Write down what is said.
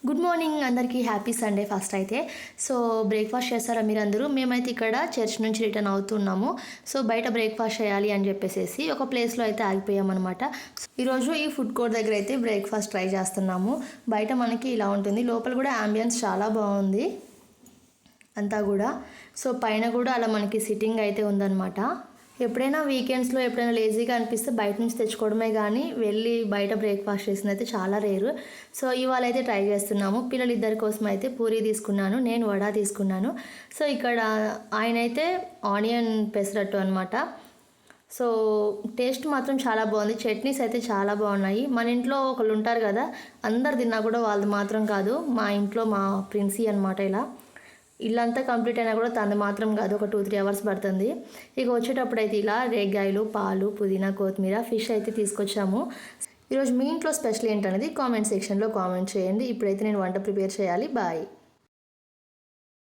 Good morning అందరికీ happy Sunday first అయితే. So breakfast చేస్తారా మీరందరూ? మేమైతే ఇక్కడ చర్చ్ నుంచి రిటర్న్ అవుతున్నాము. సో బయట బ్రేక్ఫాస్ట్ చేయాలి అని చెప్పేసి ఒక ప్లేస్లో అయితే ఆగిపోయామన్నమాట. ఈరోజు ఈ ఫుడ్ కోర్ట్ దగ్గర అయితే బ్రేక్ఫాస్ట్ ట్రై చేస్తున్నాము. బయట మనకి ఇలా ఉంటుంది, లోపల కూడా యాంబియన్స్ చాలా బాగుంది అంతా కూడా. సో పైన కూడా అలా మనకి సిట్టింగ్ అయితే ఉందన్నమాట. ఎప్పుడైనా వీకెండ్స్లో ఎప్పుడైనా లేజీగా అనిపిస్తే బయట నుంచి తెచ్చుకోవడమే కానీ వెళ్ళి బయట బ్రేక్ఫాస్ట్ చేసింది అయితే చాలా రేరు. సో ఇవాళ అయితే ట్రై చేస్తున్నాము. పిల్లలిద్దరి కోసం అయితే పూరీ తీసుకున్నాను, నేను వడ తీసుకున్నాను. సో ఇక్కడ ఆయన అయితే ఆనియన్ పెసరట్టు అనమాట. సో టేస్ట్ మాత్రం చాలా బాగుంది. చట్నీస్ అయితే చాలా బాగున్నాయి. మన ఇంట్లో ఒకళ్ళు ఉంటారు కదా, అందరు తిన్నా కూడా వాళ్ళది మాత్రం కాదు. మా ఇంట్లో మా ప్రిన్సీ అనమాట. ఇలా ఇల్లంతా కంప్లీట్ అయినా కూడా తనది మాత్రం కాదు, ఒక 2-3 అవర్స్ పడుతుంది. ఇక వచ్చేటప్పుడు అయితే ఇలా రేగ్గాయలు, పాలు, పుదీనా, కొత్తిమీర, ఫిష్ అయితే తీసుకొచ్చాము. ఈరోజు మీ ఇంట్లో స్పెషల్ ఏంటనేది కామెంట్ సెక్షన్లో కామెంట్ చేయండి. ఇప్పుడైతే నేను వంట ప్రిపేర్ చేయాలి. బాయ్.